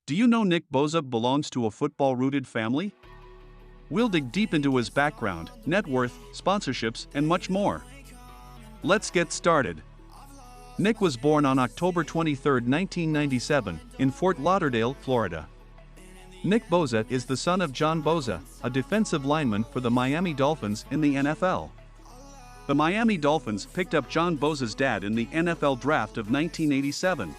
Do you know Nick Bosa belongs to a football-rooted family? We'll dig deep into his background, net worth, sponsorships, and much more. Let's get started. Nick was born on October 23, 1997, in Fort Lauderdale, Florida. Nick Bosa is the son of John Bosa, a defensive lineman for the Miami Dolphins in the NFL. The Miami Dolphins picked up John Bosa's dad in the NFL draft of 1987.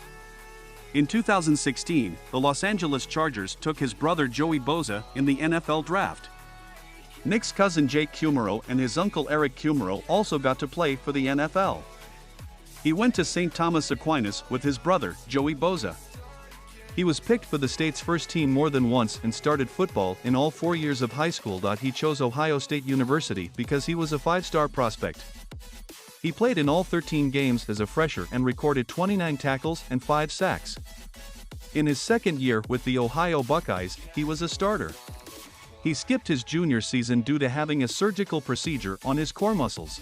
In 2016, the Los Angeles Chargers took his brother Joey Bosa in the NFL draft. Nick's cousin Jake Kumerow and his uncle Eric Kumerow also got to play for the NFL. He went to St. Thomas Aquinas with his brother, Joey Bosa. He was picked for the state's first team more than once and started football in all 4 years of high school. He chose Ohio State University because he was a five-star prospect. He played in all 13 games as a fresher and recorded 29 tackles and 5 sacks. In his second year with the Ohio Buckeyes, he was a starter. He skipped his junior season due to having a surgical procedure on his core muscles.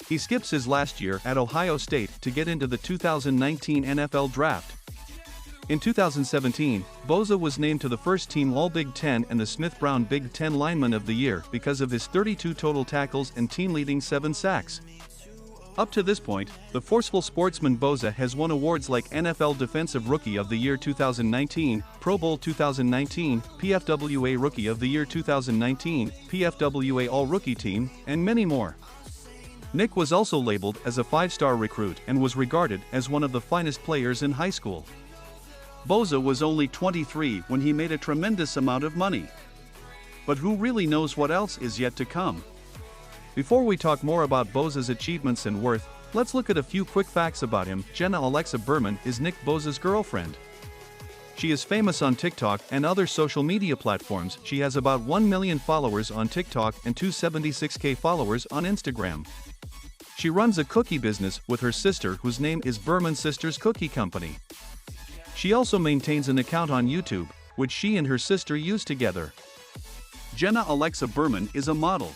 He skips his last year at Ohio State to get into the 2019 NFL Draft. In 2017, Bosa was named to the first team All-Big Ten and the Smith-Brown Big Ten Lineman of the Year because of his 32 total tackles and team-leading 7 sacks. Up to this point, the forceful sportsman Bosa has won awards like NFL Defensive Rookie of the Year 2019, Pro Bowl 2019, PFWA Rookie of the Year 2019, PFWA All-Rookie Team, and many more. Nick was also labeled as a 5-star recruit and was regarded as one of the finest players in high school. Bosa was only 23 when he made a tremendous amount of money. But who really knows what else is yet to come? Before we talk more about Bosa's achievements and worth, let's look at a few quick facts about him. Jenna Alexa Berman is Nick Bosa's girlfriend. She is famous on TikTok and other social media platforms. She has about 1 million followers on TikTok and 276K followers on Instagram. She runs a cookie business with her sister whose name is Berman Sisters Cookie Company. She also maintains an account on YouTube, which she and her sister use together. Jenna Alexa Berman is a model.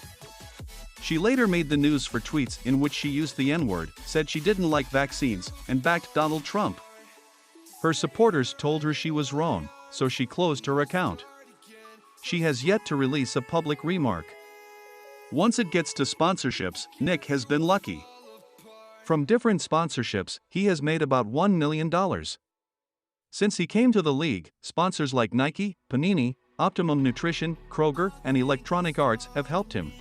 She later made the news for tweets in which she used the N-word, said she didn't like vaccines, and backed Donald Trump. Her supporters told her she was wrong, so she closed her account. She has yet to release a public remark. Once it gets to sponsorships, Nick has been lucky. From different sponsorships, he has made about $1 million. Since he came to the league, sponsors like Nike, Panini, Optimum Nutrition, Kroger, and Electronic Arts have helped him.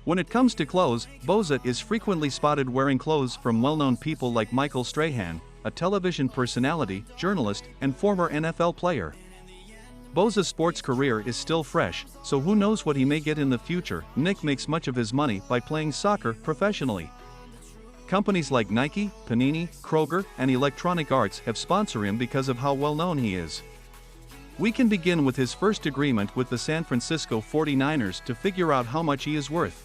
When it comes to clothes, Bosa is frequently spotted wearing clothes from well-known people like Michael Strahan, a television personality, journalist, and former NFL player. Bosa's sports career is still fresh, so who knows what he may get in the future. Nick makes much of his money by playing soccer professionally. Companies like Nike, Panini, Kroger, and Electronic Arts have sponsored him because of how well-known he is. We can begin with his first agreement with the San Francisco 49ers to figure out how much he is worth.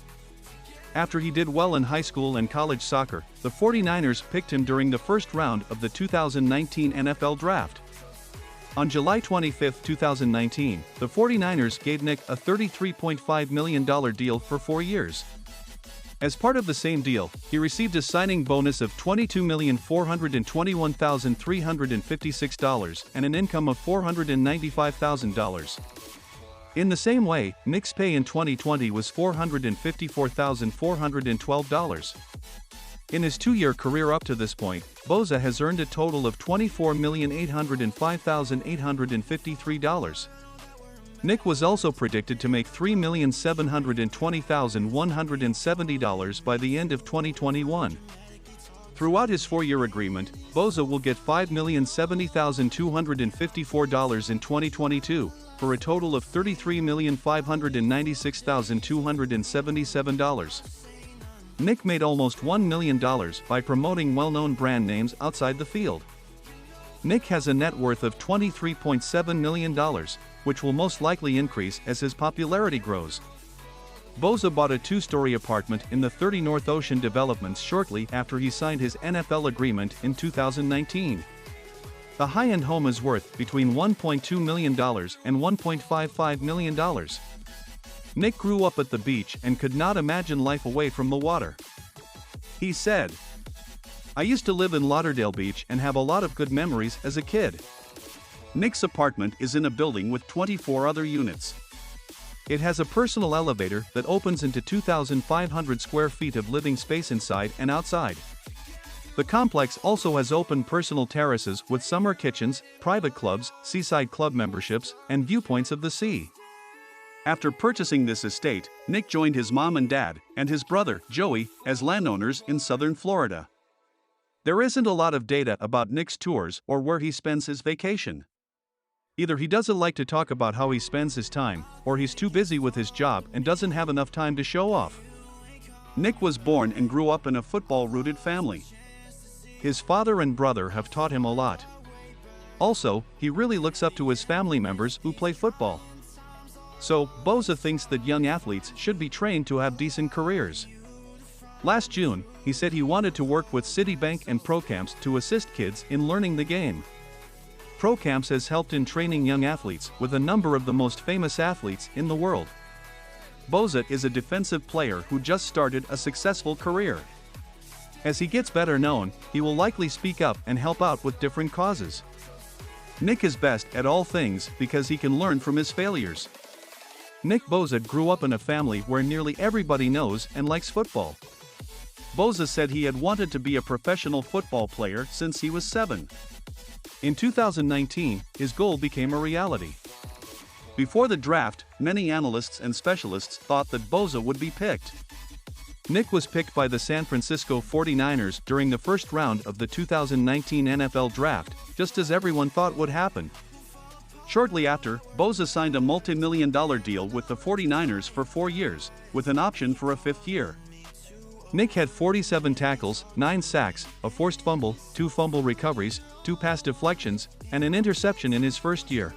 After he did well in high school and college soccer, the 49ers picked him during the first round of the 2019 NFL Draft. On July 25, 2019, the 49ers gave Nick a $33.5 million deal for 4 years. As part of the same deal, he received a signing bonus of $22,421,356 and an income of $495,000. In the same way, Nick's pay in 2020 was $454,412. In his 2-year career up to this point, Bosa has earned a total of $24,805,853. Nick was also predicted to make $3,720,170 by the end of 2021. Throughout his 4-year agreement, Bosa will get $5,070,254 in 2022, for a total of $33,596,277. Nick made almost $1 million by promoting well-known brand names outside the field. Nick has a net worth of $23.7 million, which will most likely increase as his popularity grows. Bosa bought a 2-story apartment in the 30 North Ocean Developments shortly after he signed his NFL agreement in 2019. The high-end home is worth between $1.2 million and $1.55 million. Nick grew up at the beach and could not imagine life away from the water. He said, "I used to live in Lauderdale Beach and have a lot of good memories as a kid. Nick's apartment is in a building with 24 other units. It has a personal elevator that opens into 2,500 square feet of living space inside and outside. The complex also has open personal terraces with summer kitchens, private clubs, seaside club memberships, and viewpoints of the sea. After purchasing this estate, Nick joined his mom and dad, and his brother, Joey, as landowners in southern Florida. There isn't a lot of data about Nick's tours or where he spends his vacation. Either he doesn't like to talk about how he spends his time, or he's too busy with his job and doesn't have enough time to show off. Nick was born and grew up in a football-rooted family. His father and brother have taught him a lot. Also, he really looks up to his family members who play football. So, Bosa thinks that young athletes should be trained to have decent careers. Last June, he said he wanted to work with Citibank and ProCamps to assist kids in learning the game. ProCamps has helped in training young athletes with a number of the most famous athletes in the world. Bosa is a defensive player who just started a successful career. As he gets better known, he will likely speak up and help out with different causes. Nick is best at all things because he can learn from his failures. Nick Bosa grew up in a family where nearly everybody knows and likes football. Bosa said he had wanted to be a professional football player since he was 7. In 2019, his goal became a reality. Before the draft, many analysts and specialists thought that Bosa would be picked. Nick was picked by the San Francisco 49ers during the first round of the 2019 NFL Draft, just as everyone thought would happen. Shortly after, Bosa signed a multi-million-dollar deal with the 49ers for 4 years, with an option for a 5th year. Nick had 47 tackles, 9 sacks, a forced fumble, 2 fumble recoveries, 2 pass deflections, and an interception in his first year.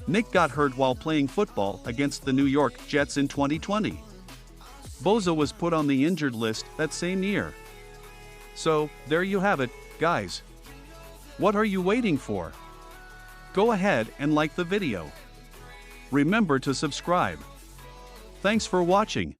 Nick got hurt while playing football against the New York Jets in 2020. Bosa was put on the injured list that same year. So, there you have it, guys. What are you waiting for? Go ahead and like the video. Remember to subscribe. Thanks for watching.